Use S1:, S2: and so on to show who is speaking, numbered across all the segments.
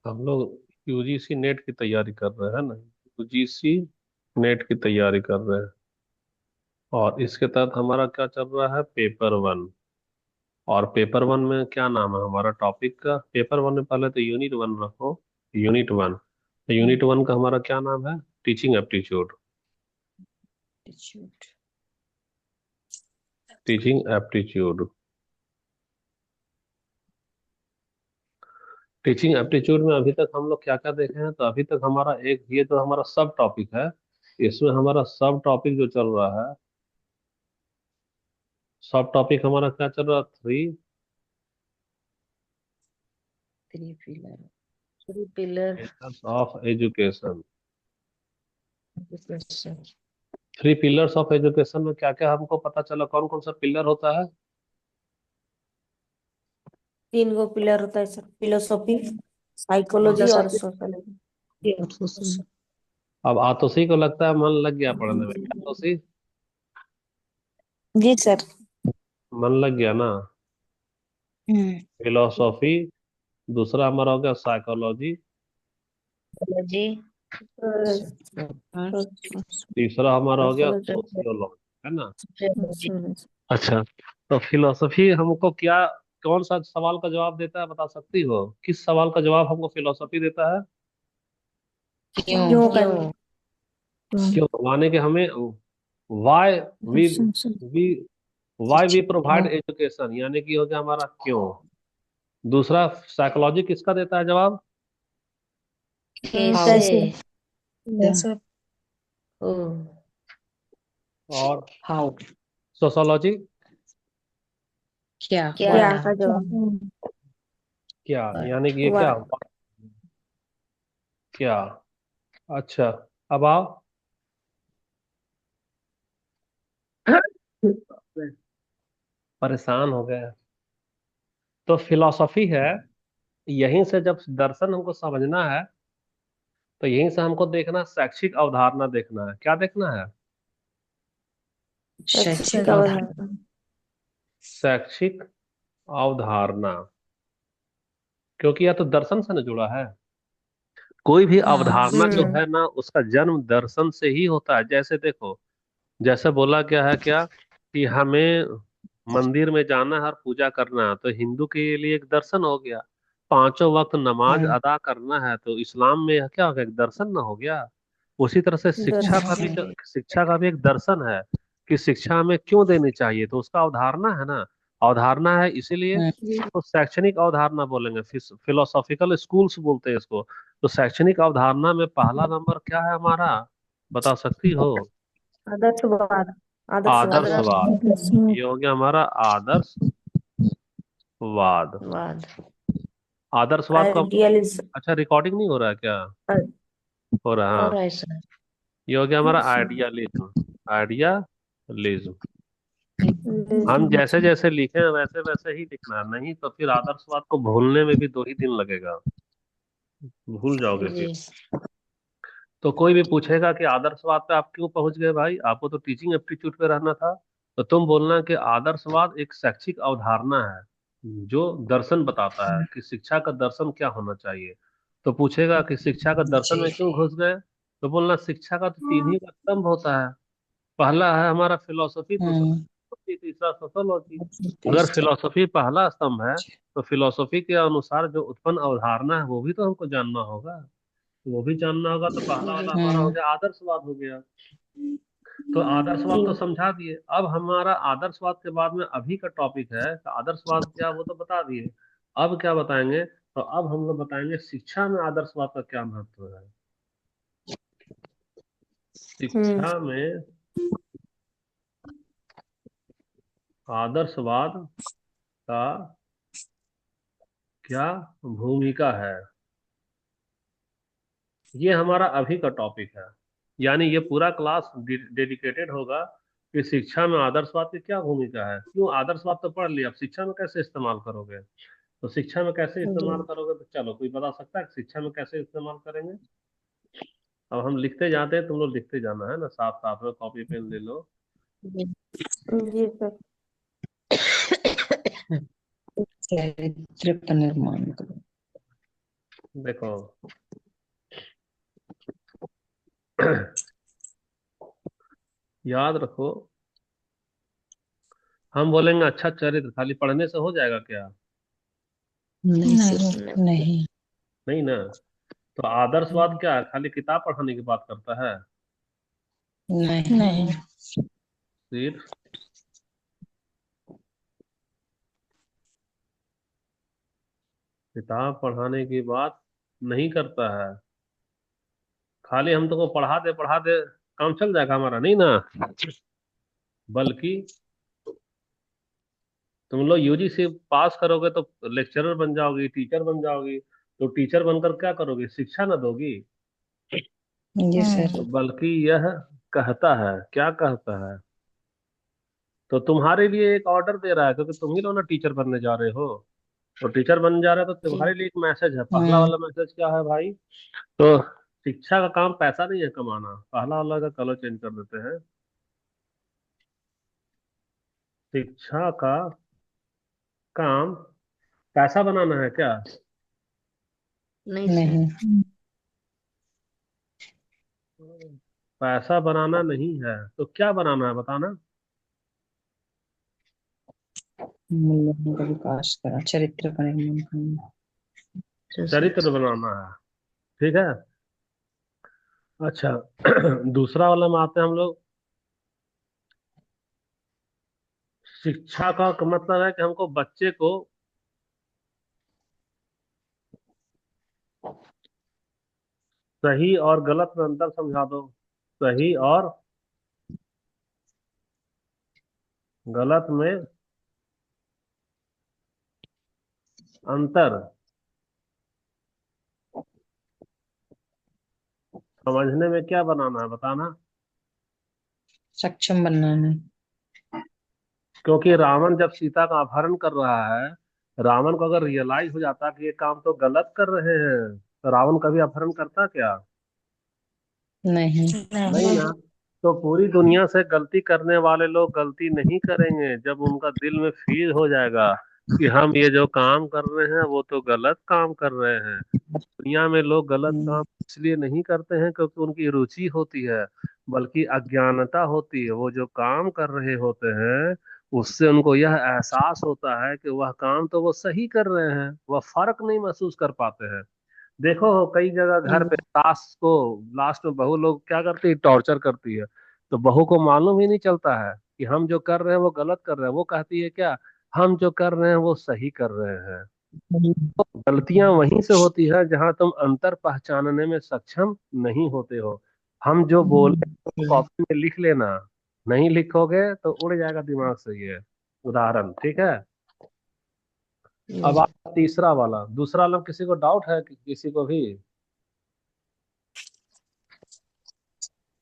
S1: हम लोग UGC net की तैयारी कर रहे हैं ना। यूजीसी नेट की तैयारी कर रहे हैं। और इसके तहत हमारा क्या चल रहा है, पेपर वन। और पेपर वन में क्या नाम है हमारा टॉपिक का, पेपर वन में पहले तो यूनिट वन रखो। यूनिट वन, तो यूनिट वन का हमारा क्या नाम है, teaching aptitude.
S2: Aptitude.
S1: Teaching aptitude. Teaching aptitude में अभी तक हम लोग क्या क्या देखे हैं, तो अभी तक हमारा एक ये तो हमारा सब टॉपिक है। इसमें हमारा सब टॉपिक जो चल रहा है, सब टॉपिक हमारा क्या चल रहा है,
S2: three pillar. Three pillar.
S1: Pillars of education.
S2: Education.
S1: Three pillars of education में क्या क्या हमको पता चला, कौन कौन सा पिलर होता है।
S2: तीन गो पिलर होता है सर, फिलोसॉफी, साइकोलॉजी और सोशल।
S1: अब आतोशी को लगता है मन लग गया पढ़ने में, क्या आतोशी,
S2: जी सर।
S1: मन लग गया ना।
S2: हम्म।
S1: फिलोसॉफी, दूसरा हमारा हो गया साइकोलॉजी,
S2: जी।
S1: तीसरा हमारा हो गया सोशियोलॉजी, है ना। अच्छा, तो फिलोसफी हमको क्या, कौन सा सवाल का जवाब देता है बता सकती हो, किस सवाल का जवाब हमको फिलोसफी देता है।
S2: क्यों क्यों।
S1: क्यों, माने कि हमें why we we why we provide education, यानी कि हो गया हमारा क्यों। दूसरा साइकोलॉजी किसका देता है जवाब,
S2: कैसे। कैसे। ओ।
S1: और
S2: हाउ।
S1: सोशोलॉजी
S2: क्या क्या का जवाब।
S1: क्या, यानी कि ये क्या,
S2: वाह।
S1: क्या। अच्छा, अब आओ। परेशान हो गए। तो फिलॉसफी है, यहीं से जब दर्शन हमको समझना है, तो यहीं से हमको देखना शैक्षिक अवधारणा देखना है, क्या देखना है,
S2: शैक्षिक अवधारणा।
S1: शैक्षिक अवधारणा। क्योंकि यह तो दर्शन से न जुड़ा है। कोई भी अवधारणा जो है ना, उसका जन्म दर्शन से ही होता है। जैसे देखो, जैसे बोला गया है क्या, कि हमें मंदिर में जाना है और पूजा करना है, तो हिंदू के लिए एक दर्शन हो गया। पांचों वक्त नमाज अदा करना है, तो इस्लाम में यह क्या हो गया, एक दर्शन ना हो गया। उसी तरह से
S2: दर्शन।
S1: शिक्षा का भी एक दर्शन है, कि शिक्षा हमें क्यों देनी चाहिए, तो उसका अवधारणा है ना। अवधारणा है, इसीलिए तो शैक्षणिक अवधारणा बोलेंगे, फिलोसॉफिकल स्कूल्स बोलते हैं इसको। तो शैक्षणिक अवधारणा में पहला नंबर क्या है हमारा, बता सकती हो,
S2: आदर्शवाद। आदर्शवाद।
S1: आदर्शवाद। ये हो गया हमारा आदर्शवाद।
S2: वाद।
S1: आदर्शवाद को हम,
S2: आइडियलिज्म।
S1: अच्छा रिकॉर्डिंग नहीं हो रहा है क्या, हो रहा है,
S2: और
S1: हाँ।
S2: ऐसा।
S1: ये हो गया हमारा आइडियलिज्म। आइडियलिज्म। हम जैसे जैसे लिखे हैं वैसे वैसे ही लिखना है, नहीं तो फिर आदर्शवाद को भूलने में भी 2 ही दिन लगेगा, भूल जाओगे फिर।
S2: जी।
S1: तो कोई भी पूछेगा कि आदर्शवाद पे आप क्यों पहुंच गए भाई, आपको तो टीचिंग एप्टीट्यूड पे रहना था, तो तुम बोलना कि आदर्शवाद एक शैक्षिक अवधारणा है, जो दर्शन बताता है कि शिक्षा का दर्शन क्या होना चाहिए। तो पूछेगा कि शिक्षा का दर्शन
S2: जी।
S1: में क्यों घुस गए, तो बोलना शिक्षा का तो 3 ही का स्तंभ होता है। पहला है हमारा फिलोसफी, दूसरा फिलोसफी, तीसरा सोशोलॉजी। अगर फिलोसफी पहला स्तंभ है, तो फिलोसफी के अनुसार जो उत्पन्न अवधारणा है वो भी तो हमको जानना होगा। वो भी जानना होगा, तो पहला वाला हमारा हो गया आदर्शवाद हो गया। तो आदर्शवाद तो समझा दिए। अब हमारा आदर्शवाद के बाद में अभी का टॉपिक है, तो आदर्शवाद क्या वो तो बता दिए। अब क्या बताएंगे, तो अब हम लोग बताएंगे शिक्षा में आदर्शवाद का क्या महत्व है। शिक्षा में आदर्शवाद का क्या भूमिका है, ये हमारा अभी का टॉपिक है। यानी ये पूरा क्लास डेडिकेटेड होगा कि शिक्षा में आदर्शवाद की क्या भूमिका है। क्यों, आदर्शवाद तो पढ़ लिया, अब शिक्षा में कैसे इस्तेमाल करोगे। तो शिक्षा में कैसे इस्तेमाल करोगे, तो चलो कोई बता सकता है कि शिक्षा में कैसे इस्तेमाल करेंगे। अब हम लिखते जाते हैं, तुम लोग लिखते जाना है ना, साथ साथ में कॉपी पेन ले लो।
S2: जी सर। चरित्र का निर्माण करो।
S1: देखो, याद रखो, हम बोलेंगे अच्छा चरित्र खाली पढ़ने से हो जाएगा क्या?
S3: नहीं सर।
S2: नहीं।
S3: नहीं।
S1: नहीं ना। तो आदर्शवाद क्या है, खाली किताब पढ़ाने की बात करता है?
S3: नहीं।
S1: फिर किताब पढ़ाने की बात नहीं करता है। खाली हम तुमको पढ़ा दे काम चल जाएगा हमारा, नहीं ना। बल्कि तुम लोग यूजीसी पास करोगे तो लेक्चरर बन जाओगी, टीचर बन जाओगी। तो टीचर बनकर क्या करोगी, शिक्षा ना दोगी?
S3: जी सर।
S1: तो बल्कि यह कहता है, क्या कहता है, तो तुम्हारे लिए एक ऑर्डर दे रहा है, क्योंकि तुम ही लोग ना टीचर बनने जा रहे हो। तो टीचर बनने जा रहे हो तो तुम्हारे लिए एक मैसेज है। पहला
S3: हम्म।
S1: वाला मैसेज क्या है भाई? तो शिक्षा का काम पैसा नहीं है कमाना। पहला वाला का कलर चेंज कर देते हैं। शिक्षा का काम पैसा बनाना है क्या?
S2: नहीं सर।
S3: नहीं।
S1: पैसा बनाना नहीं है तो क्या बनाना है, बताना।
S3: मूल्यों का विकास करा, चरित्र का निर्माण करना।
S1: चरित्र बनाना है, ठीक है। अच्छा, दूसरा वाला में आते हैं हम लोग। शिक्षा का मतलब है कि हमको बच्चे को सही और गलत में अंतर समझा दो। सही और गलत में अंतर समझने में क्या बनाना है, बताना।
S3: सक्षम बनाना।
S1: क्योंकि रावण जब सीता का अपहरण कर रहा है, रावण को अगर रियलाइज हो जाता कि ये काम तो गलत कर रहे हैं, तो रावण कभी अपहरण करता क्या?
S3: नहीं।
S1: नहीं
S2: नहीं।
S1: ना। तो पूरी दुनिया से गलती करने वाले लोग गलती नहीं करेंगे जब उनका दिल में फील हो जाएगा कि हम ये जो काम कर रहे हैं वो तो गलत काम कर रहे हैं। दुनिया में लोग गलत
S3: हम्म।
S1: काम इसलिए नहीं करते हैं क्योंकि उनकी रुचि होती है, बल्कि अज्ञानता होती है। वो जो काम कर रहे होते हैं उससे उनको यह एहसास होता है कि वह काम तो वो सही कर रहे हैं, वह फर्क नहीं महसूस कर पाते हैं। देखो कई जगह घर पे सास को लास्ट में बहू लोग क्या करती है, टॉर्चर करती है। तो बहू को मालूम ही नहीं चलता है कि हम जो कर रहे हैं वो गलत कर रहे हैं। वो कहती है क्या, हम जो कर रहे हैं वो सही कर रहे हैं। गलतियां वहीं से होती है जहां तुम अंतर पहचानने में सक्षम नहीं होते हो। हम जो बोले तो कॉपी में लिख लेना, नहीं लिखोगे तो उड़ जाएगा दिमाग से ये उदाहरण, ठीक है। अब आप तीसरा वाला, दूसरा वाला किसी को डाउट है कि किसी को भी?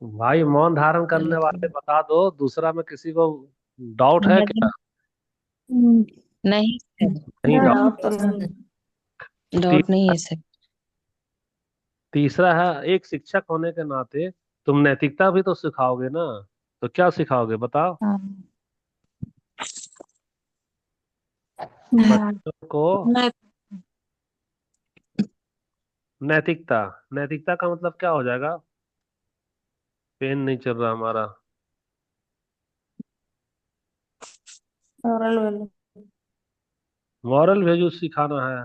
S1: भाई मौन धारण करने वाले बता दो, दूसरा में किसी को डाउट है क्या?
S3: नहीं सर।
S1: नहीं डाउट।
S2: डाउट तो नहीं।
S3: डाउट नहीं है सर।
S1: तीसरा है, एक शिक्षक होने के नाते तुम नैतिकता भी तो सिखाओगे ना। तो क्या सिखाओगे बताओ बच्चों को?
S2: मैं
S1: नैतिकता, नैतिकता का मतलब क्या हो जाएगा? पेन नहीं चल रहा हमारा।
S2: Oral value.
S1: मॉरल वैल्यू सिखाना है।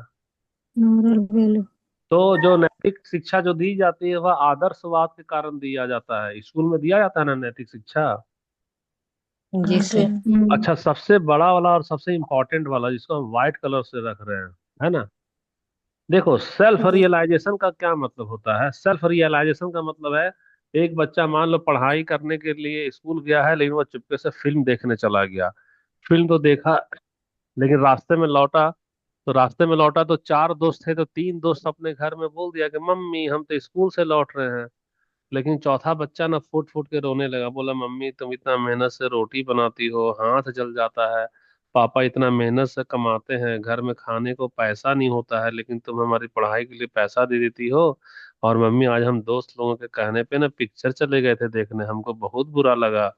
S2: Oral value.
S1: तो जो नैतिक शिक्षा जो दी जाती है वह आदर्शवाद के कारण दिया जाता है, स्कूल में दिया जाता है ना नैतिक शिक्षा।
S3: जी
S2: हाँ जी।
S3: सर।
S1: अच्छा, सबसे बड़ा वाला और सबसे इम्पोर्टेंट वाला जिसको हम व्हाइट कलर से रख रहे हैं, है ना। देखो सेल्फ
S2: जी।
S1: रियलाइजेशन का क्या मतलब होता है? सेल्फ रियलाइजेशन का मतलब है, एक बच्चा मान लो पढ़ाई करने के लिए स्कूल गया है लेकिन वो चुपके से फिल्म देखने चला गया। फिल्म तो देखा, लेकिन रास्ते में लौटा तो चार दोस्त थे, तो तीन दोस्त अपने घर में बोल दिया कि मम्मी हम तो स्कूल से लौट रहे हैं। लेकिन चौथा बच्चा ना फूट फूट के रोने लगा, बोला मम्मी तुम इतना मेहनत से रोटी बनाती हो, हाथ जल जाता है। पापा इतना मेहनत से कमाते हैं, घर में खाने को पैसा नहीं होता है, लेकिन तुम हमारी पढ़ाई के लिए पैसा दे देती हो। और मम्मी आज हम दोस्त लोगों के कहने पे ना पिक्चर चले गए थे देखने, हमको बहुत बुरा लगा।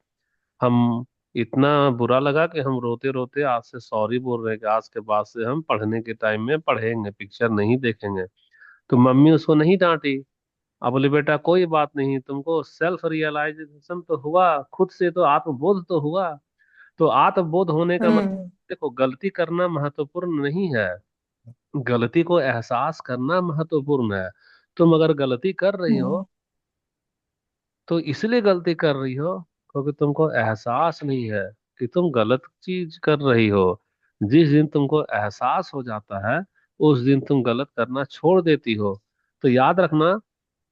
S1: हम इतना बुरा लगा कि हम रोते रोते आज से सॉरी बोल रहे हैं कि आज के बाद से हम पढ़ने के टाइम में पढ़ेंगे, पिक्चर नहीं देखेंगे। तो मम्मी उसको नहीं डांटी। अब बोले बेटा कोई बात नहीं, तुमको सेल्फ रियलाइजेशन तो हुआ, खुद से तो आत्मबोध तो हुआ। तो आत्मबोध होने का मतलब,
S2: हम्म
S1: देखो गलती करना महत्वपूर्ण नहीं है, गलती को एहसास करना महत्वपूर्ण है। तुम अगर गलती कर रही हो तो इसलिए गलती कर रही हो क्योंकि तुमको एहसास नहीं है कि तुम गलत चीज कर रही हो। जिस दिन तुमको एहसास हो जाता है उस दिन तुम गलत करना छोड़ देती हो। तो याद रखना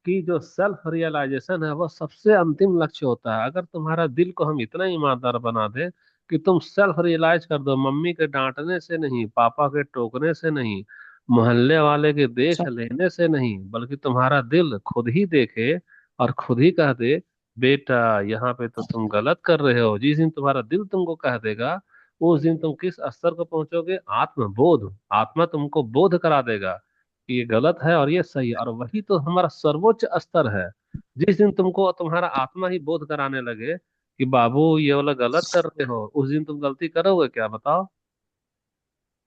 S1: कि जो सेल्फ रियलाइजेशन है वह सबसे अंतिम लक्ष्य होता है। अगर तुम्हारा दिल को हम इतना ईमानदार बना दे कि तुम सेल्फ रियलाइज कर दो, मम्मी के डांटने से नहीं, पापा के टोकने से नहीं, मोहल्ले वाले के देख लेने से नहीं, बल्कि तुम्हारा दिल खुद ही देखे और खुद ही कह दे बेटा यहाँ पे तो तुम गलत कर रहे हो। जिस दिन तुम्हारा दिल तुमको कह देगा उस दिन तुम किस स्तर को पहुंचोगे? आत्मबोध। आत्मा तुमको बोध करा देगा कि ये गलत है और ये सही है, और वही तो हमारा सर्वोच्च स्तर है। जिस दिन तुमको तुम्हारा आत्मा ही बोध कराने लगे कि बाबू ये वाला गलत कर रहे हो, उस दिन तुम गलती करोगे क्या बताओ?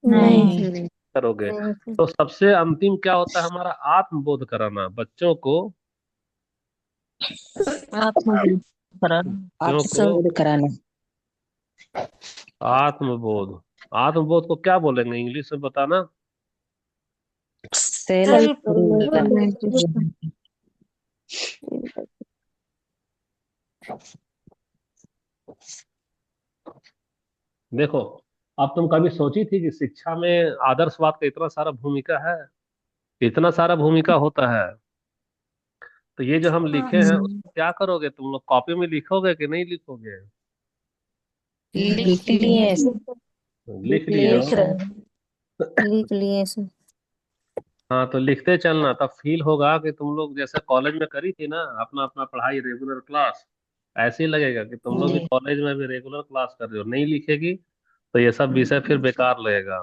S2: नहीं
S3: नहीं।
S1: करोगे।
S2: नहीं
S1: तो सबसे अंतिम क्या होता है? हमारा आत्मबोध कराना बच्चों को।
S3: आत्मबोध कराना।
S1: बच्चों को
S3: आत्मबोध कराना।
S1: आत्मबोध। आत्मबोध को क्या बोलेंगे इंग्लिश में बताना?
S3: Self
S2: self
S3: realisation.
S1: देखो, अब तुम कभी सोची थी कि शिक्षा में आदर्शवाद का इतना सारा भूमिका है, इतना सारा भूमिका होता है? तो ये जो हम लिखे हैं उसको क्या करोगे? तुम लोग कॉपी में लिखोगे कि नहीं लिखोगे?
S3: लिख लिए
S1: लिख लिए
S2: लिख
S1: हो?
S2: रहे लिख लिए सर।
S1: हाँ, तो लिखते चलना, तब फील होगा कि तुम लोग जैसे कॉलेज में करी थी ना अपना अपना पढ़ाई रेगुलर क्लास, ऐसे ही लगेगा कि तुम लोग भी
S3: जी।
S1: कॉलेज में भी रेगुलर क्लास कर रहे हो। नहीं लिखेगी तो ये सब विषय फिर बेकार लगेगा।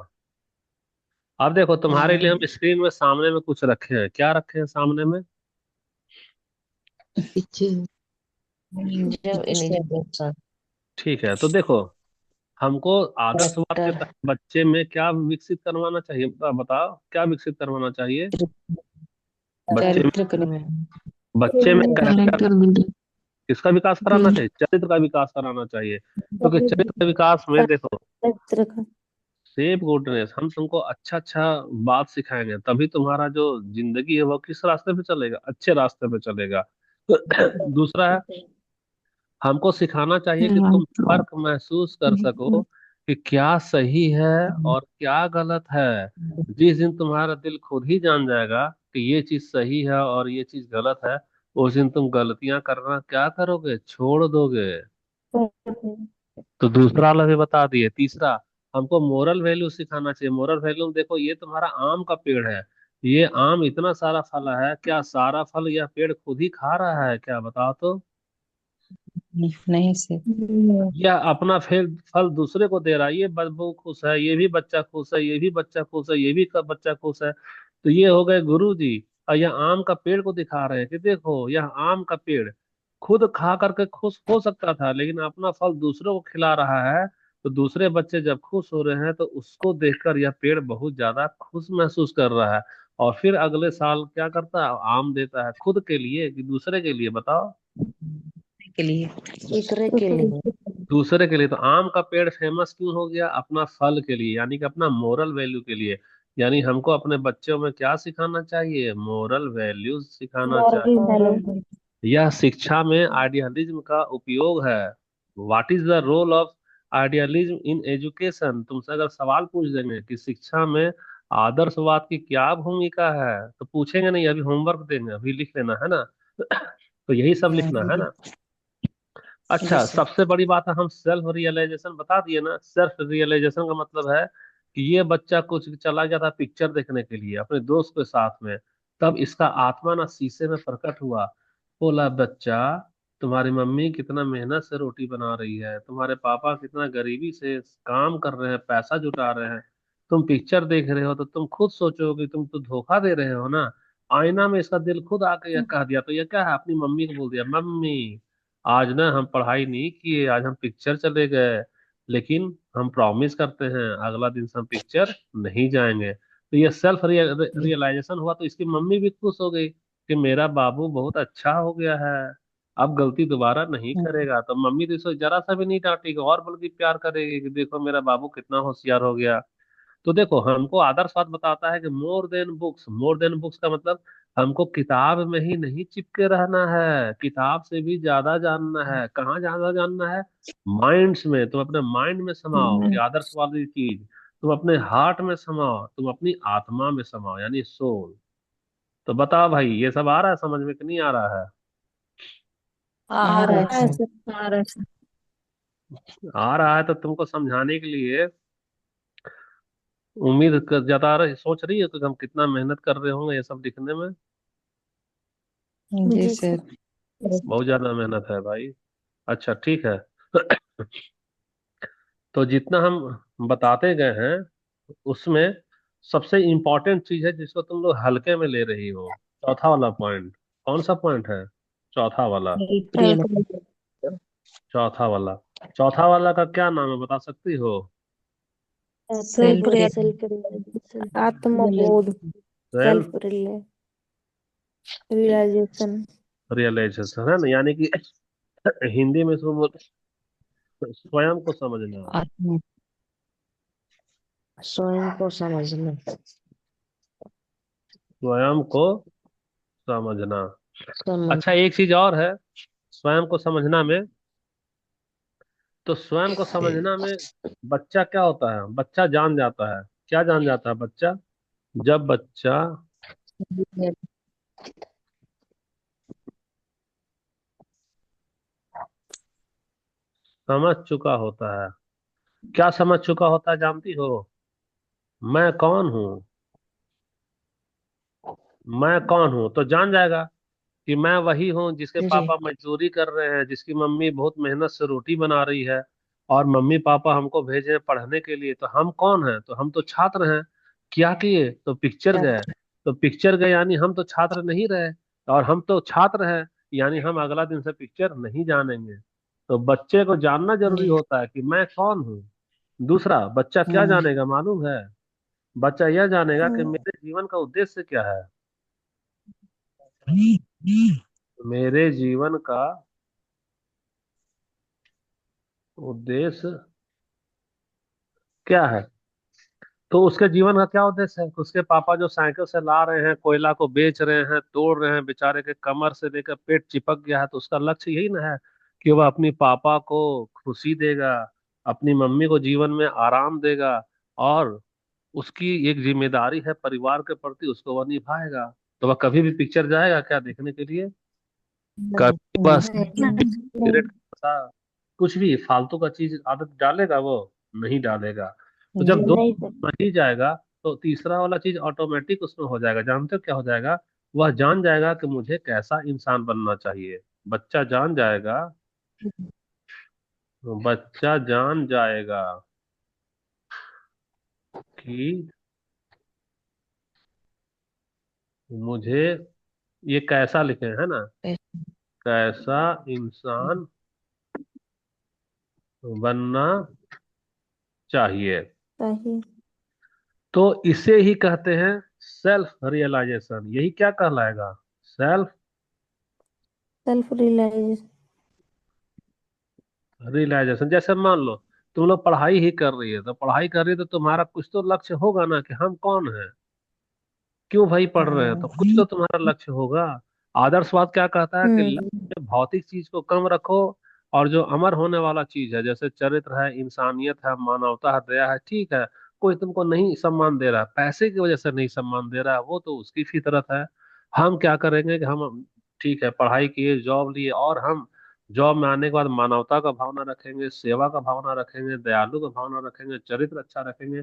S1: अब देखो तुम्हारे लिए हम स्क्रीन में सामने में कुछ रखे हैं। क्या रखे हैं सामने में?
S3: पीछे जब एलिजिबल
S1: ठीक है, तो देखो हमको आदर्शवाद के तहत बच्चे में क्या विकसित करवाना चाहिए? बताओ क्या विकसित करवाना चाहिए बच्चे में?
S3: चरित्र का निर्माण।
S1: बच्चे में कैरेक्टर,
S3: कैरेक्टर बिल्डिंग।
S1: किसका विकास कराना चाहिए? चरित्र का विकास कराना चाहिए। क्योंकि चरित्र के विकास में देखो,
S2: चरित्र का।
S1: सेफ गुडनेस, हम तुमको अच्छा अच्छा बात सिखाएंगे तभी तुम्हारा जो जिंदगी है वो किस रास्ते पे चलेगा? अच्छे रास्ते पे चलेगा। दूसरा है, हमको सिखाना चाहिए कि तुम फर्क महसूस कर सको कि क्या सही है और क्या गलत है। जिस दिन तुम्हारा दिल खुद ही जान जाएगा कि ये चीज सही है और ये चीज गलत है, उस दिन तुम गलतियां करना क्या करोगे? छोड़ दोगे। तो दूसरा वाला भी बता दिए। तीसरा, हमको मोरल वैल्यू सिखाना चाहिए। मोरल वैल्यू देखो, ये तुम्हारा आम का पेड़ है, ये आम इतना सारा फल है, क्या सारा फल यह पेड़ खुद ही खा रहा है क्या? बताओ तो।
S3: नहीं से।
S1: यह अपना फल फल दूसरे को दे रहा है, ये बच्चा खुश है, ये भी बच्चा खुश है, ये भी बच्चा खुश है, ये भी बच्चा खुश है। तो ये हो गए गुरु जी। और यह आम का पेड़ को दिखा रहे हैं कि देखो यह आम का पेड़ खुद खा करके खुश हो सकता था, लेकिन अपना फल दूसरों को खिला रहा है। तो दूसरे बच्चे जब खुश हो रहे हैं तो उसको देखकर यह पेड़ बहुत ज्यादा खुश महसूस कर रहा है। और फिर अगले साल क्या करता है? आम देता है, खुद के लिए कि दूसरे के लिए? बताओ।
S3: के लिए।
S2: दूसरे के लिए।
S1: दूसरे के लिए। तो आम का पेड़ फेमस क्यों हो गया? अपना फल के लिए, यानी कि अपना मोरल वैल्यू के लिए। यानी हमको अपने बच्चों में क्या सिखाना चाहिए? मोरल वैल्यूज सिखाना चाहिए।
S2: हेलो।
S1: यह शिक्षा में आइडियलिज्म का उपयोग है। What is the role of idealism in education? तुमसे अगर सवाल पूछ देंगे कि शिक्षा में आदर्शवाद की क्या भूमिका है, तो पूछेंगे नहीं, अभी होमवर्क देंगे, अभी लिख लेना है ना। तो यही सब लिखना है ना।
S3: जी
S1: अच्छा,
S3: सर।
S1: सबसे बड़ी बात है, हम सेल्फ रियलाइजेशन बता दिए ना। सेल्फ रियलाइजेशन का मतलब है कि ये बच्चा कुछ चला गया था पिक्चर देखने के लिए अपने दोस्त के साथ में, तब इसका आत्मा ना शीशे में प्रकट हुआ। बोला बच्चा, तुम्हारी मम्मी कितना मेहनत से रोटी बना रही है, तुम्हारे पापा कितना गरीबी से काम कर रहे हैं, पैसा जुटा रहे हैं, तुम पिक्चर देख रहे हो तो तुम खुद सोचो कि तुम तो धोखा दे रहे हो ना। आईना में इसका दिल खुद आके यह कह दिया। तो यह क्या है? अपनी मम्मी को बोल दिया, मम्मी आज ना हम पढ़ाई नहीं किए, आज हम पिक्चर चले गए, लेकिन हम प्रॉमिस करते हैं अगला दिन से हम पिक्चर नहीं जाएंगे। तो ये सेल्फ रियलाइजेशन हुआ, तो इसकी मम्मी भी खुश हो गई कि मेरा बाबू बहुत अच्छा हो गया है, अब गलती दोबारा नहीं करेगा। तो मम्मी तो इसको जरा सा भी नहीं डांटेगी, और बल्कि प्यार करेगी कि देखो मेरा बाबू कितना होशियार हो गया। तो देखो, हमको आदर्शवाद बताता है कि मोर देन बुक्स का मतलब हमको किताब में ही नहीं चिपके रहना है, किताब से भी ज्यादा जानना है। कहाँ ज्यादा जानना है? माइंड्स में। तुम अपने माइंड में समाओ कि आदर्शवाद की चीज, तुम अपने हार्ट में समाओ, तुम अपनी आत्मा में समाओ, यानी सोल। तो बताओ भाई, ये सब आ रहा है समझ में कि नहीं आ रहा है?
S3: आ रहा है
S2: हाँ
S3: सर।
S2: सर।
S3: आ रहा है सर।
S1: आ रहा है तो तुमको समझाने के लिए जता रही, सोच रही है कि हम कितना मेहनत कर रहे होंगे ये सब लिखने में।
S3: जी
S2: जी
S3: सर।
S2: सर।
S1: बहुत ज्यादा मेहनत है भाई। अच्छा ठीक है। तो जितना हम बताते गए हैं उसमें सबसे इम्पोर्टेंट चीज है जिसको तुम लोग हल्के में ले रही हो, चौथा वाला पॉइंट। कौन सा पॉइंट है? चौथा वाला।
S2: सेल्फ
S1: चौथा वाला। चौथा वाला का क्या नाम है, बता सकती हो?
S2: सेल्फ
S3: सेल्फ
S2: सेल्फ रियलाइजेशन, आत्मबोध।
S1: Self
S2: self realisation.
S1: रियलाइजेशन है ना, यानी कि हिंदी में इसको स्वयं को समझना।
S3: आत्मा स्वयं को समझना।
S1: स्वयं को समझना।
S3: समझ।
S1: अच्छा, एक चीज और है स्वयं को समझना में। तो स्वयं को समझना में बच्चा क्या होता है? बच्चा जान जाता है। क्या जान जाता है बच्चा? जब बच्चा समझ चुका होता है। क्या समझ चुका होता है जानती हो? मैं कौन हूँ। मैं कौन हूँ तो जान जाएगा कि मैं वही हूँ जिसके
S3: जी।
S1: पापा मजदूरी कर रहे हैं, जिसकी मम्मी बहुत मेहनत से रोटी बना रही है, और मम्मी पापा हमको भेजे हैं पढ़ने के लिए। तो हम कौन हैं? तो हम तो छात्र हैं। क्या किए? तो पिक्चर गए। तो पिक्चर गए यानी हम तो छात्र नहीं रहे, और हम तो छात्र हैं यानी हम अगला दिन से पिक्चर नहीं जानेंगे। तो बच्चे को जानना जरूरी
S3: जी।
S1: होता है कि मैं कौन हूँ। दूसरा, बच्चा क्या
S3: हम्म।
S1: जानेगा मालूम है? बच्चा यह जानेगा कि मेरे जीवन का उद्देश्य क्या है। मेरे जीवन का उद्देश्य क्या है? तो उसके जीवन का क्या उद्देश्य है? कि उसके पापा जो साइकिल से ला रहे हैं, कोयला को बेच रहे हैं, तोड़ रहे हैं, बेचारे के कमर से लेकर पेट चिपक गया है, तो उसका लक्ष्य यही ना है कि वह अपनी पापा को खुशी देगा, अपनी मम्मी को जीवन में आराम देगा, और उसकी एक जिम्मेदारी है परिवार के प्रति, उसको वह निभाएगा। तो वह कभी भी पिक्चर जाएगा क्या देखने के लिए?
S3: नहीं।
S1: कभी बस
S2: नहीं।
S1: सिगरेट का कुछ भी फालतू का चीज आदत डालेगा वो? नहीं डालेगा। तो जब दो
S2: नहीं सर।
S1: नहीं जाएगा, तो तीसरा वाला चीज ऑटोमेटिक उसमें हो जाएगा। जानते हो क्या हो जाएगा? वह जान जाएगा कि मुझे कैसा इंसान बनना चाहिए। बच्चा जान जाएगा। बच्चा जान जाएगा कि मुझे, ये कैसा लिखे है ना, कैसा इंसान बनना चाहिए।
S2: सही।
S1: तो इसे ही कहते हैं सेल्फ रियलाइजेशन। यही क्या कहलाएगा? Self
S2: self realisation.
S1: रियलाइजेशन। जैसे मान लो तुम लोग पढ़ाई ही कर रही है, तो पढ़ाई कर रही है तो तुम्हारा कुछ तो लक्ष्य होगा ना कि हम कौन है, क्यों भाई पढ़ रहे हैं, तो कुछ तो तुम्हारा लक्ष्य होगा। आदर्शवाद क्या कहता है कि
S2: हम्म।
S1: लक्ष्य भौतिक चीज को कम रखो, और जो अमर होने वाला चीज है, जैसे चरित्र है, इंसानियत है, मानवता है, दया है, ठीक है। कोई तुमको नहीं सम्मान दे रहा है, पैसे की वजह से नहीं सम्मान दे रहा है, वो तो उसकी फितरत है। हम क्या करेंगे कि हम ठीक है पढ़ाई किए, जॉब लिए, और हम जॉब में आने के बाद मानवता का भावना रखेंगे, सेवा का भावना रखेंगे, दयालु का भावना रखेंगे, चरित्र अच्छा रखेंगे।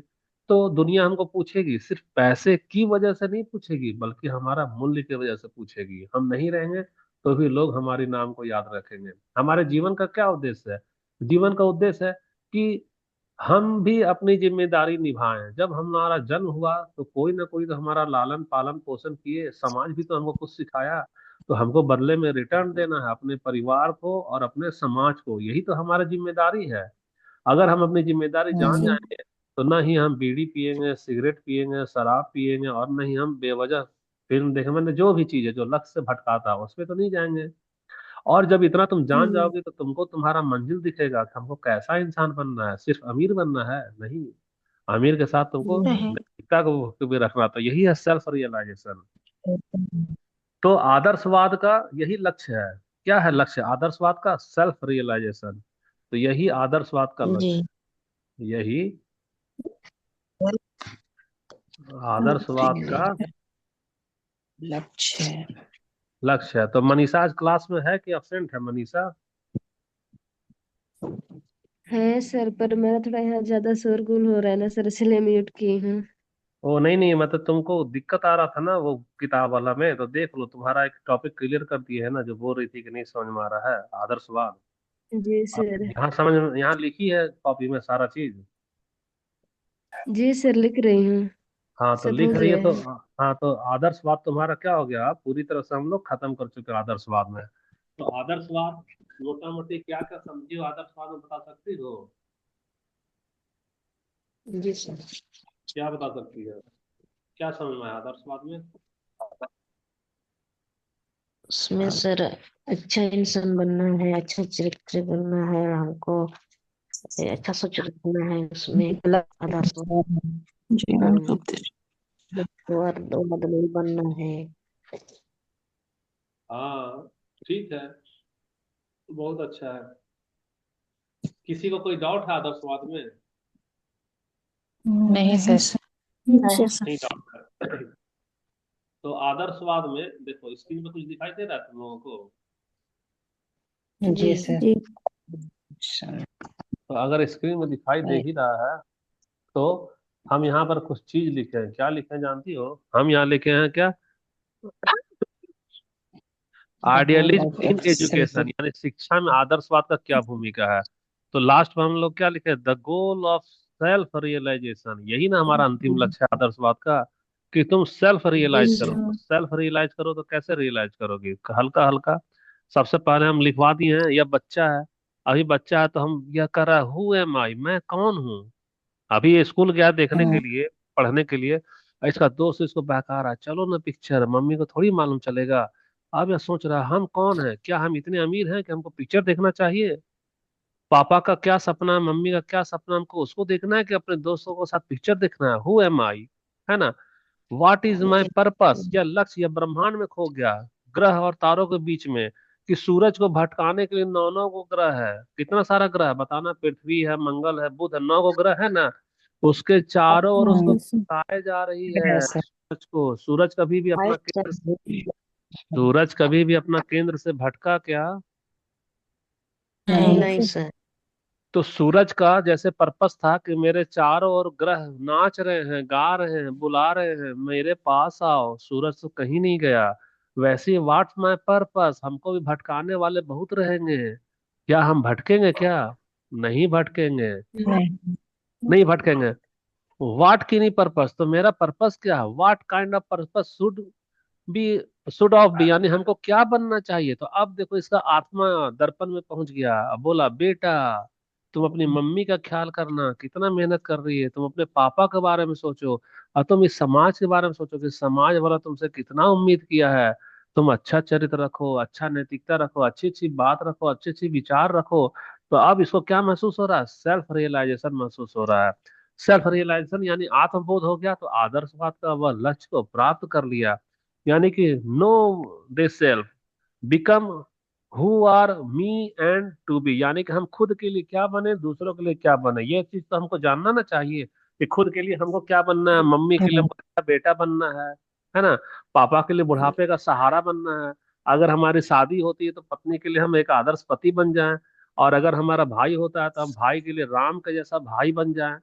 S1: तो दुनिया हमको पूछेगी, सिर्फ पैसे की वजह से नहीं पूछेगी, बल्कि हमारा मूल्य की वजह से पूछेगी। हम नहीं रहेंगे तो भी लोग हमारे नाम को याद रखेंगे। हमारे जीवन का क्या उद्देश्य है? जीवन का उद्देश्य है कि हम भी अपनी जिम्मेदारी निभाएं। जब हमारा जन्म हुआ तो कोई ना कोई तो हमारा लालन पालन पोषण किए, समाज भी तो हमको कुछ सिखाया। तो हमको बदले में रिटर्न देना है अपने परिवार को और अपने समाज को, यही तो हमारी जिम्मेदारी है। अगर हम अपनी जिम्मेदारी जान
S3: हम्म।
S1: जाएंगे तो ना ही हम बीड़ी पिएंगे, सिगरेट पिएंगे, शराब पिएंगे, और न ही हम बेवजह फिल्म देखें, मैंने जो भी चीज है जो लक्ष्य से भटकाता है उस पे तो नहीं जाएंगे। और जब इतना तुम जान
S2: हम्म।
S1: जाओगे तो तुमको तुम्हारा मंजिल दिखेगा कि हमको कैसा इंसान बनना है। सिर्फ अमीर बनना है नहीं, अमीर के साथ तुमको
S2: नहीं।
S1: नैतिकता को भी रखना। तो यही है सेल्फ रियलाइजेशन। तो आदर्शवाद का यही लक्ष्य है। क्या है लक्ष्य आदर्शवाद का? Self realisation. तो यही आदर्शवाद का
S2: जी।
S1: लक्ष्य, यही आदर्शवाद का
S3: लक्ष्य है।
S1: लक्ष्य है। तो मनीषा आज क्लास में है कि अब्सेंट है मनीषा?
S4: है सर, पर मेरा थोड़ा यहाँ ज्यादा शोरगुल हो रहा है ना सर, इसलिए म्यूट की हूँ।
S1: ओ नहीं नहीं, मतलब तुमको दिक्कत आ रहा था ना वो किताब वाला में, तो देख लो तुम्हारा एक टॉपिक क्लियर कर दिए है ना, जो बोल रही थी कि नहीं समझ में आ रहा है आदर्शवाद।
S4: जी
S1: अब
S4: सर।
S1: यहाँ समझ में, यहाँ लिखी है कॉपी में सारा चीज।
S4: जी सर, लिख रही हूँ।
S1: हाँ तो
S4: सब हो
S1: लिख रही है
S4: गया
S1: तो,
S4: है।
S1: हाँ तो आदर्शवाद तुम्हारा क्या हो गया? पूरी तरह से हम लोग खत्म कर चुके हैं आदर्शवाद में। तो आदर्शवाद मोटा मोटी क्या क्या समझी हो आदर्शवाद में, बता सकती हो?
S2: जी सर।
S1: क्या बता सकती है? क्या समझ में आया आदर्शवाद में?
S2: उसमें सर अच्छा इंसान बनना है, अच्छा चरित्र बनना है हमको, अच्छा सोच रखना है उसमें, आदर्श।
S3: जीवन का उद्देश्य।
S2: और दो बदले बनना है।
S1: हाँ ठीक है, बहुत अच्छा है। किसी को कोई डाउट है आदर्शवाद में?
S3: नहीं सर।
S1: नहीं डाउट है। तो आदर्शवाद में देखो, स्क्रीन पे कुछ दिखाई दे रहा है तुम लोगों को?
S2: जी
S3: जी सर।
S2: जी।
S3: अच्छा।
S1: तो अगर स्क्रीन में दिखाई दे ही रहा है तो हम यहाँ पर कुछ चीज लिखे हैं। क्या लिखे हैं जानती हो? हम यहाँ लिखे हैं क्या?
S3: The goal
S1: idealism
S3: of
S1: in
S3: self.
S1: Education, यानी शिक्षा में आदर्शवाद का क्या भूमिका है। तो लास्ट में हम लोग क्या लिखे? The goal of self realisation. यही ना हमारा अंतिम लक्ष्य है आदर्शवाद का, कि तुम सेल्फ
S2: जी
S1: रियलाइज
S2: सर।
S1: करो। सेल्फ रियलाइज करो तो कैसे रियलाइज करोगे? हल्का हल्का। सबसे पहले हम लिखवा दिए हैं, यह बच्चा है। अभी बच्चा है तो हम यह कर रहा है, हु एम आई, मैं कौन हूँ। अभी ये स्कूल गया देखने के लिए, पढ़ने के लिए, इसका दोस्त इसको बहका रहा है, चलो ना पिक्चर, मम्मी को थोड़ी मालूम चलेगा। अब यह सोच रहा है हम कौन है, क्या हम इतने अमीर हैं कि हमको पिक्चर देखना चाहिए? पापा का क्या सपना है, मम्मी का क्या सपना है, हमको उसको देखना है कि अपने दोस्तों के साथ पिक्चर देखना है? हु एम आई, है ना। व्हाट इज माई पर्पस, या लक्ष्य, या ब्रह्मांड में खो गया, ग्रह और तारों के बीच में, कि सूरज को भटकाने के लिए नौ नौ को ग्रह है। कितना सारा ग्रह है बताना, पृथ्वी है, मंगल है, बुध है, 9 को ग्रह है ना। उसके चारों ओर उसको भटकाए जा रही है
S3: सर।
S1: सूरज को। सूरज कभी भी अपना
S2: फाइव
S1: केंद्र,
S2: सर।
S1: सूरज कभी भी अपना केंद्र से भटका क्या?
S3: नहीं।
S2: नहीं सर।
S1: तो सूरज का जैसे पर्पस था कि मेरे चारों ओर ग्रह नाच रहे हैं, गा रहे हैं, बुला रहे हैं, मेरे पास आओ, सूरज तो कहीं नहीं गया। वैसे ही व्हाट्स माय पर्पस, हमको भी भटकाने वाले बहुत रहेंगे। क्या हम भटकेंगे क्या? नहीं भटकेंगे,
S3: नहीं।
S1: नहीं भटकेंगे। व्हाट की नहीं पर्पस, तो मेरा पर्पस क्या है? What kind of purpose be should of be, यानी हमको क्या बनना चाहिए। तो अब देखो इसका आत्मा दर्पण में पहुंच गया। अब बोला बेटा, तुम अपनी मम्मी का ख्याल करना, कितना मेहनत कर रही है, तुम अपने पापा के बारे में सोचो, और तुम इस समाज के बारे में सोचो कि समाज वाला तुमसे कितना उम्मीद किया है। तुम अच्छा चरित्र रखो, अच्छा नैतिकता रखो, अच्छी अच्छी बात रखो, अच्छी अच्छी विचार रखो। तो अब इसको क्या महसूस हो रहा है? सेल्फ रियलाइजेशन महसूस हो रहा है। सेल्फ रियलाइजेशन यानी आत्मबोध हो गया, तो आदर्शवाद का वह लक्ष्य को प्राप्त कर लिया। यानी कि know the self, become who are me and to be, यानी कि हम खुद के लिए क्या बने, दूसरों के लिए क्या बने। ये चीज तो हमको जानना ना चाहिए कि खुद के लिए हमको क्या बनना है, मम्मी के लिए हमको क्या बेटा बनना है ना। पापा के लिए बुढ़ापे का सहारा बनना है। अगर हमारी शादी होती है तो पत्नी के लिए हम एक आदर्श पति बन जाएं। और अगर हमारा भाई होता है तो हम भाई के लिए राम का जैसा भाई बन जाएं।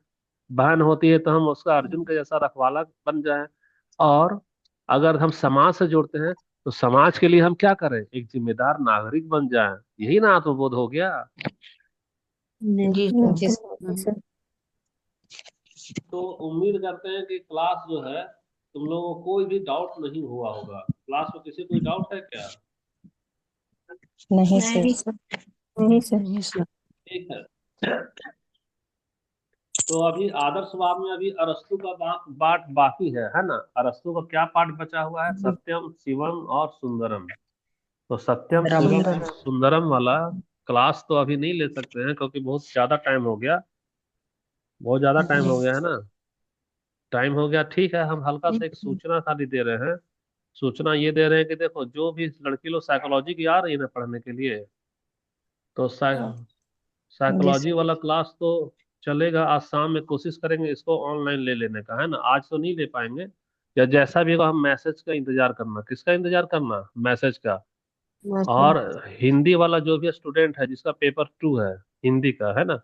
S1: बहन होती है तो हम उसका अर्जुन का जैसा रखवाला बन जाएं। और अगर हम समाज से जुड़ते हैं तो समाज के लिए हम क्या करें? एक जिम्मेदार नागरिक बन जाएं। यही ना आत्मबोध हो गया।
S2: जी
S3: जी
S2: सर।
S1: तो उम्मीद करते हैं कि क्लास जो है तुम लोगों को कोई भी डाउट नहीं हुआ होगा। क्लास में किसी कोई डाउट है क्या?
S3: नहीं
S2: नहीं
S3: सर।
S2: सर। नहीं सर।
S1: ठीक है। तो अभी आदर्शवाद में अभी अरस्तु का पाठ बाकी है ना। अरस्तु का क्या पाठ बचा हुआ है? सत्यम शिवम और सुंदरम। तो सत्यम
S3: सुंदरम।
S1: शिवम
S2: सुंदर।
S1: सुंदरम वाला क्लास तो अभी नहीं ले सकते हैं, क्योंकि बहुत ज्यादा टाइम हो गया। बहुत ज्यादा टाइम हो गया है ना। टाइम हो गया, ठीक है। हम हल्का सा एक सूचना खाली दे रहे हैं। सूचना ये दे रहे हैं कि देखो, जो भी लड़की लोग साइकोलॉजी की आ रही है ना पढ़ने के लिए, तो
S3: जी
S1: साइकोलॉजी
S3: सर।
S1: वाला क्लास तो चलेगा। आज शाम में कोशिश करेंगे इसको ऑनलाइन ले लेने का, है ना। आज तो नहीं ले पाएंगे, या जैसा भी होगा हम मैसेज का इंतजार करना। किसका इंतजार करना? मैसेज का।
S2: मैसेज।
S1: और हिंदी वाला जो भी स्टूडेंट है जिसका पेपर 2 है हिंदी का, है ना,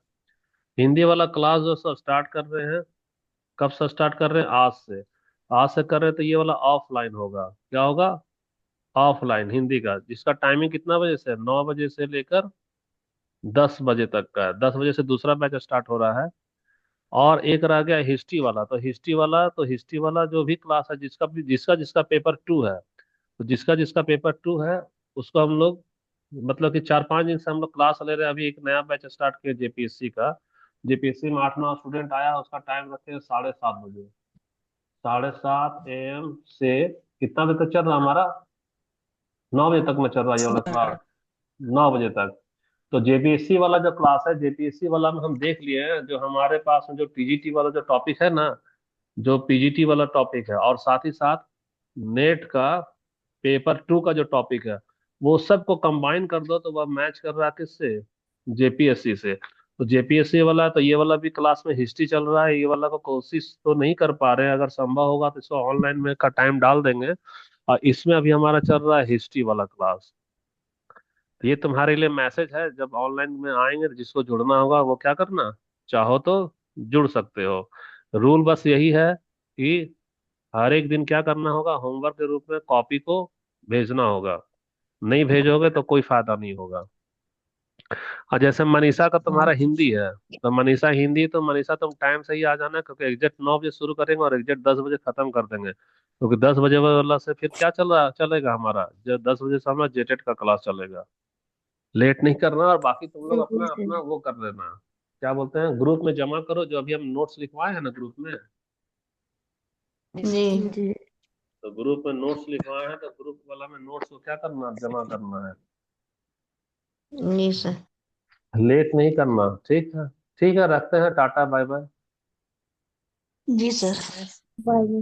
S1: हिंदी वाला क्लास जो सब स्टार्ट कर रहे हैं। कब से स्टार्ट कर रहे हैं? आज से। आज से कर रहे हैं तो ये वाला ऑफलाइन होगा। क्या होगा? ऑफलाइन हिंदी का, जिसका टाइमिंग कितना बजे से? 9 बजे से लेकर 10 बजे तक का है। 10 बजे से दूसरा बैच स्टार्ट हो रहा है। और एक रह गया हिस्ट्री वाला। तो हिस्ट्री वाला जो भी क्लास है, जिसका जिसका पेपर 2 है, तो जिसका जिसका पेपर 2 है उसको हम लोग, मतलब कि 4-5 दिन से हम लोग क्लास ले रहे हैं। अभी एक नया बैच स्टार्ट किया जेपीएससी का। जेपीएससी में 8-9 स्टूडेंट आया, उसका टाइम रखे हैं 7:30 बजे। 7:30 AM से कितना बजे तक चल रहा है हमारा? 9 बजे तक में चल रहा है ये वाला क्लास। 9 बजे तक। तो जेपीएससी वाला जो क्लास है, जेपीएससी वाला में हम देख लिए हैं, जो हमारे पास में जो टीजीटी वाला जो टॉपिक है ना, जो पीजीटी वाला टॉपिक है, और साथ ही साथ नेट का पेपर 2 का जो टॉपिक है, वो सबको कंबाइन कर दो तो वह मैच कर रहा है किससे? जेपीएससी से। तो जेपीएससी वाला, तो ये वाला भी क्लास में हिस्ट्री चल रहा है। ये वाला को कोशिश तो नहीं कर पा रहे हैं, अगर संभव होगा तो इसको ऑनलाइन में का टाइम डाल देंगे। और इसमें अभी हमारा चल रहा है हिस्ट्री वाला क्लास। तो ये तुम्हारे लिए मैसेज है, जब ऑनलाइन में आएंगे तो जिसको जुड़ना होगा वो क्या करना, चाहो तो जुड़ सकते हो। रूल बस यही है कि हर एक दिन क्या करना होगा, होमवर्क के रूप में कॉपी को भेजना होगा। नहीं भेजोगे तो कोई फायदा नहीं होगा। और जैसे मनीषा का तुम्हारा हिंदी है, तो मनीषा हिंदी, तो मनीषा तुम टाइम से ही आ जाना, क्योंकि एग्जैक्ट 9 बजे शुरू करेंगे और एग्जैक्ट 10 बजे खत्म कर देंगे। क्योंकि 10 बजे वाला से फिर क्या चलेगा हमारा, जब 10 बजे से हमारा जेटेट का क्लास चलेगा। लेट नहीं करना। और बाकी तुम लोग
S2: जी
S1: अपना
S2: सर।
S1: अपना वो कर लेना, क्या बोलते हैं, ग्रुप में जमा करो जो अभी हम नोट्स लिखवाए हैं ना ग्रुप में।
S2: जी।
S4: जी।
S1: तो ग्रुप में नोट्स लिखवाए हैं, तो ग्रुप वाला में नोट्स को क्या करना, जमा करना है।
S2: जी सर।
S1: लेट नहीं करना, ठीक है। ठीक है, रखते हैं, टाटा बाय बाय।
S2: जी सर।
S4: बाय।